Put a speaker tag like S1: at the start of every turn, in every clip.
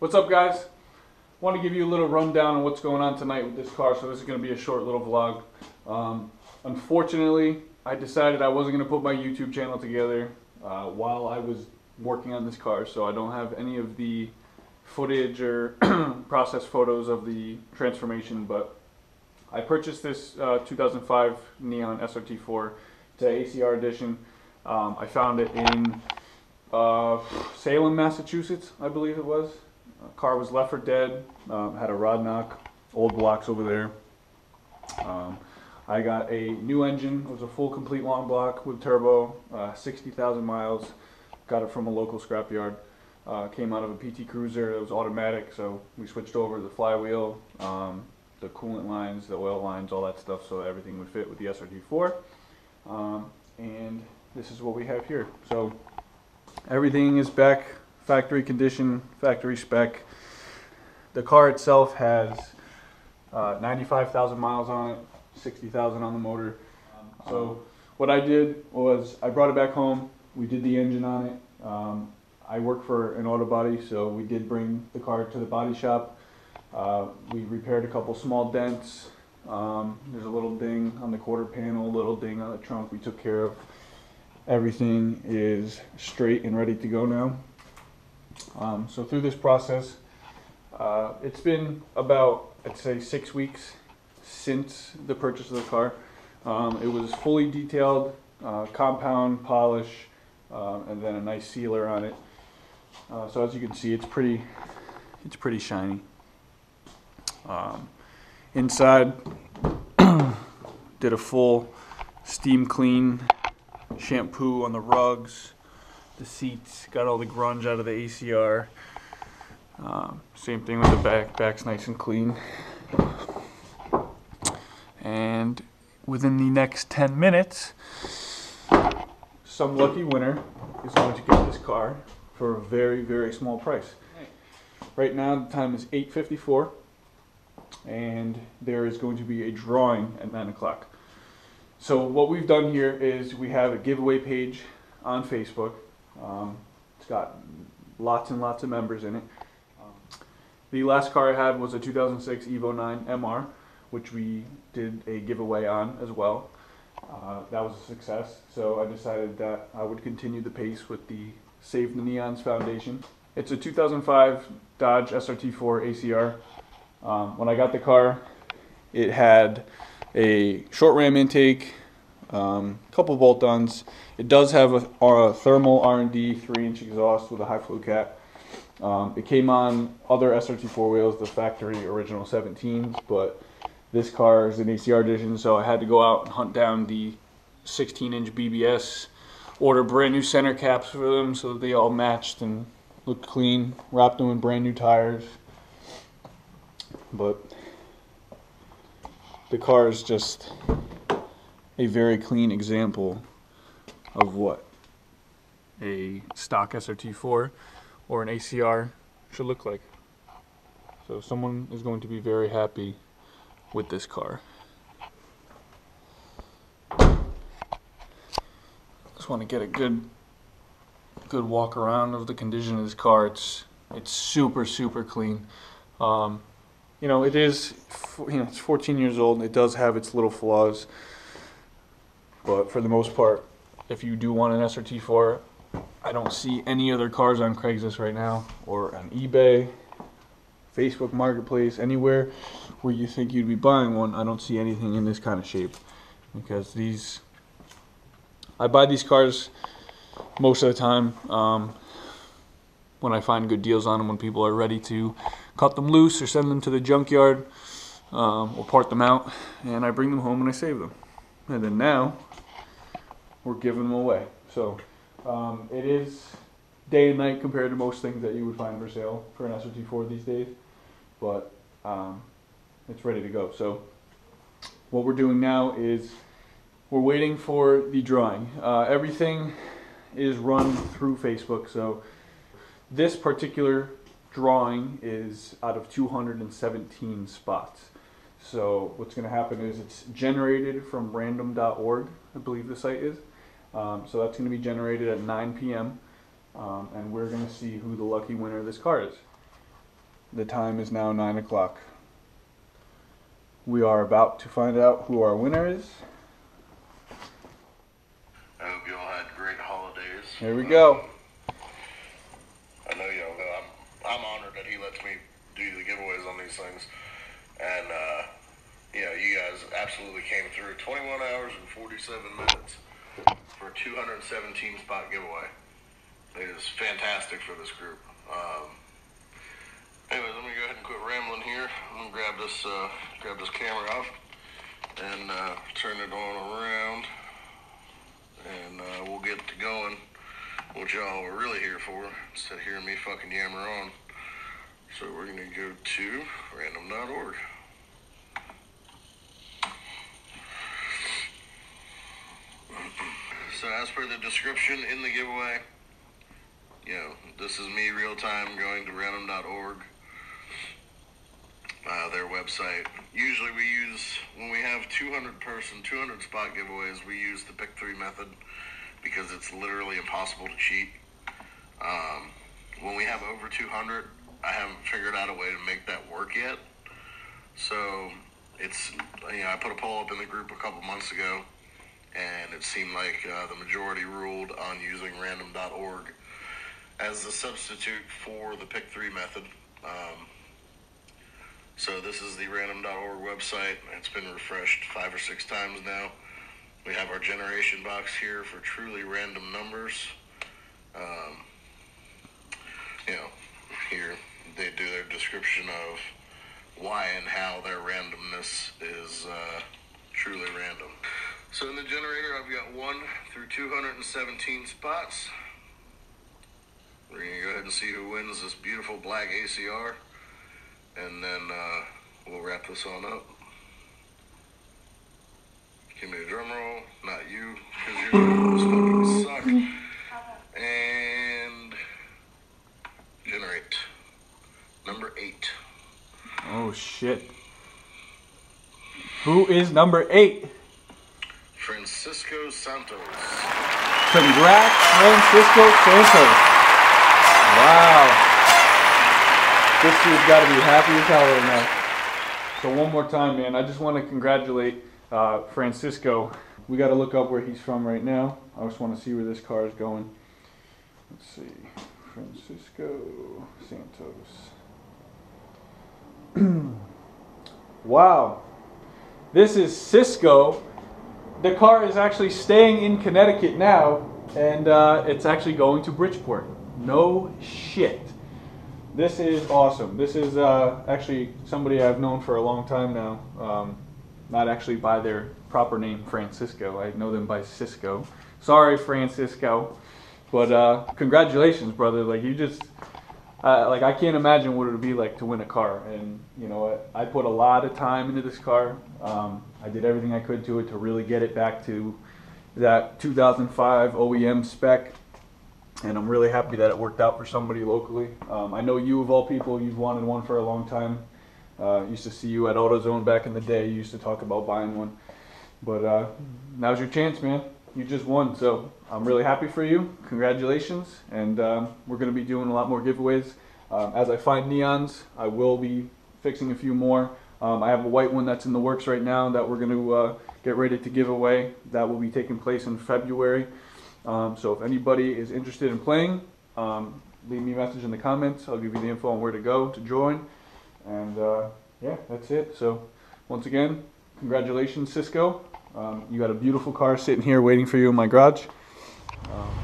S1: What's up, guys? Want to give you a little rundown on what's going on tonight with this car, so this is going to be a short little vlog. Unfortunately, I decided I wasn't going to put my YouTube channel together while I was working on this car, so I don't have any of the footage or process photos of the transformation, but I purchased this 2005 Neon SRT-4. It's an ACR edition. I found it in Salem, Massachusetts, I believe it was. Car was left for dead, had a rod knock, old blocks over there. I got a new engine. It was a full complete long block with turbo, 60,000 miles. Got it from a local scrapyard. Came out of a PT Cruiser. It was automatic, so we switched over the flywheel, the coolant lines, the oil lines, all that stuff, so everything would fit with the SRT-4. And this is what we have here. So everything is back factory condition, factory spec. The car itself has 95,000 miles on it, 60,000 on the motor. So what I did was I brought it back home. We did the engine on it. I work for an auto body, so we did bring the car to the body shop. We repaired a couple small dents. There's a little ding on the quarter panel, a little ding on the trunk we took care of. Everything is straight and ready to go now. So through this process, it's been about, I'd say, 6 weeks since the purchase of the car. It was fully detailed, compound, polish, and then a nice sealer on it. So as you can see, it's pretty shiny. Inside, did a full steam clean, shampoo on the rugs, the seats, got all the grunge out of the ACR. Same thing with the back. Back's nice and clean. And within the next 10 minutes, some lucky winner is going to get this car for a very, very small price. Right now the time is 8:54, and there is going to be a drawing at 9 o'clock. So what we've done here is we have a giveaway page on Facebook. It's got lots and lots of members in it. The last car I had was a 2006 Evo 9 MR, which we did a giveaway on as well. That was a success, so I decided that I would continue the pace with the Save the Neons Foundation. It's a 2005 Dodge SRT-4 ACR. When I got the car, it had a short ram intake, couple bolt-ons. It does have a thermal R&D 3-inch exhaust with a high flow cap. It came on other SRT-4 wheels, the factory original 17s, but this car is an ACR edition, so I had to go out and hunt down the 16-inch BBS, order brand new center caps for them so that they all matched and looked clean, wrapped them in brand new tires. But the car is just a very clean example of what a stock SRT-4 or an ACR should look like. So someone is going to be very happy with this car. Just want to get a good walk around of the condition of this car. It's super clean. You know, it's 14 years old. It does have its little flaws, but for the most part, if you do want an SRT-4, I don't see any other cars on Craigslist right now, or on eBay, Facebook Marketplace, anywhere where you think you'd be buying one. I don't see anything in this kind of shape, because I buy these cars most of the time when I find good deals on them, when people are ready to cut them loose or send them to the junkyard or part them out, and I bring them home and I save them. And then now we're giving them away. So it is day and night compared to most things that you would find for sale for an SRT-4 these days, but it's ready to go. So what we're doing now is we're waiting for the drawing. Everything is run through Facebook, so this particular drawing is out of 217 spots. So what's going to happen is it's generated from random.org, I believe the site is. So that's going to be generated at 9 p.m. And we're going to see who the lucky winner of this car is. The time is now 9 o'clock. We are about to find out who our winner is.
S2: I hope you all had great holidays.
S1: Here we go.
S2: I know y'all know I'm honored that he lets me do the giveaways on these things. And, you guys absolutely came through. 21 hours and 47 minutes for a 217 spot giveaway. It is fantastic for this group. Anyways, let me go ahead and quit rambling here. I'm gonna grab this camera off and turn it on around, and we'll get to going. What y'all are really here for, instead of hearing me fucking yammer on. So we're gonna go to random.org. So as per the description in the giveaway, this is me real time going to random.org. Their website. Usually we use, when we have 200 spot giveaways, we use the pick 3 method because it's literally impossible to cheat. When we have over 200, I haven't figured out a way to make that work yet. So it's, I put a poll up in the group a couple months ago, and it seemed like the majority ruled on using random.org as the substitute for the pick 3 method. So this is the random.org website. It's been refreshed 5 or 6 times now. We have our generation box here for truly random numbers. Here they do their description of why and how their randomness is truly random. So in the generator, I've got 1 through 217 spots. We're going to go ahead and see who wins this beautiful black ACR. And then we'll wrap this on up. Give me a drum roll. Not you, because you're fucking suck. And generate. Number 8.
S1: Oh shit. Who is number 8?
S2: Francisco Santos.
S1: Congrats, Francisco Santos. Wow. This dude's got to be happy as hell right now. So one more time, man, I just want to congratulate Francisco. We got to look up where he's from right now. I just want to see where this car is going. Let's see. Francisco Santos. Wow. This is Cisco. The car is actually staying in Connecticut now, and it's actually going to Bridgeport. No shit. This is awesome. This is actually somebody I've known for a long time now. Not actually by their proper name, Francisco. I know them by Cisco. Sorry, Francisco. But congratulations, brother. Like, you just, I can't imagine what it would be like to win a car. And you know what? I put a lot of time into this car. I did everything I could to it to really get it back to that 2005 OEM spec. And I'm really happy that it worked out for somebody locally. I know you, of all people, you've wanted one for a long time. Used to see you at AutoZone back in the day. You used to talk about buying one. But now's your chance, man. You just won. So I'm really happy for you. Congratulations. And we're going to be doing a lot more giveaways. As I find neons, I will be fixing a few more. I have a white one that's in the works right now that we're going to get ready to give away. That will be taking place in February. So if anybody is interested in playing, leave me a message in the comments. I'll give you the info on where to go to join. And yeah, that's it. So once again, congratulations, Cisco. You got a beautiful car sitting here waiting for you in my garage.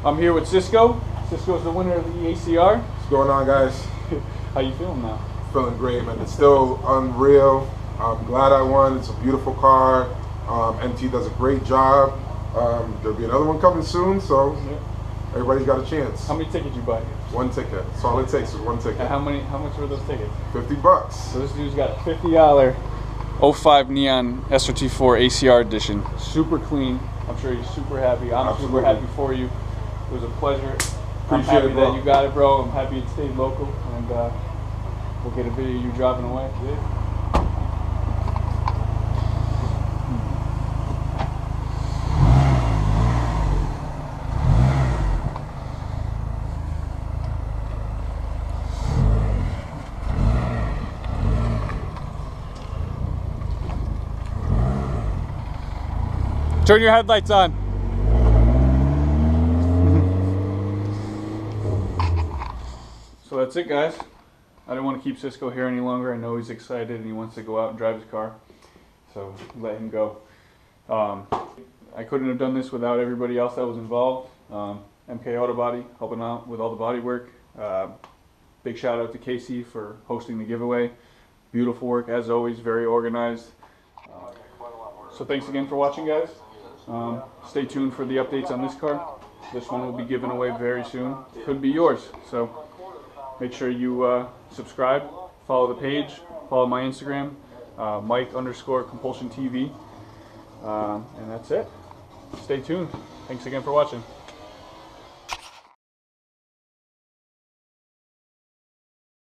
S1: I'm here with Cisco. Cisco's the winner of the ACR.
S3: What's going on, guys?
S1: How you feeling now?
S3: Feeling great, man. It's still unreal. I'm glad I won. It's a beautiful car. MT does a great job. There'll be another one coming soon, so everybody's got a chance.
S1: How many tickets you buy?
S3: 1 ticket. That's all it takes is 1 ticket.
S1: And how much were those tickets?
S3: $50.
S1: So this dude's got a $50 05 Neon SRT-4 ACR edition. Super clean. I'm sure he's super happy. I'm
S3: Absolutely.
S1: super happy for you. It was a pleasure. I'm
S3: Appreciate
S1: happy
S3: it, bro.
S1: that you got it, bro. I'm happy it stayed local, and we'll get a video of you driving away. Yeah. Turn your headlights on. So that's it, guys. I didn't want to keep Cisco here any longer. I know he's excited and he wants to go out and drive his car. So let him go. I couldn't have done this without everybody else that was involved. MK Auto Body helping out with all the body work. Big shout out to Casey for hosting the giveaway. Beautiful work as always, very organized. So thanks again for watching, guys. Stay tuned for the updates on this car. This one will be given away very soon. Could be yours. So make sure you subscribe, follow the page, follow my Instagram, Mike_Compulsion TV. And that's it. Stay tuned. Thanks again for watching.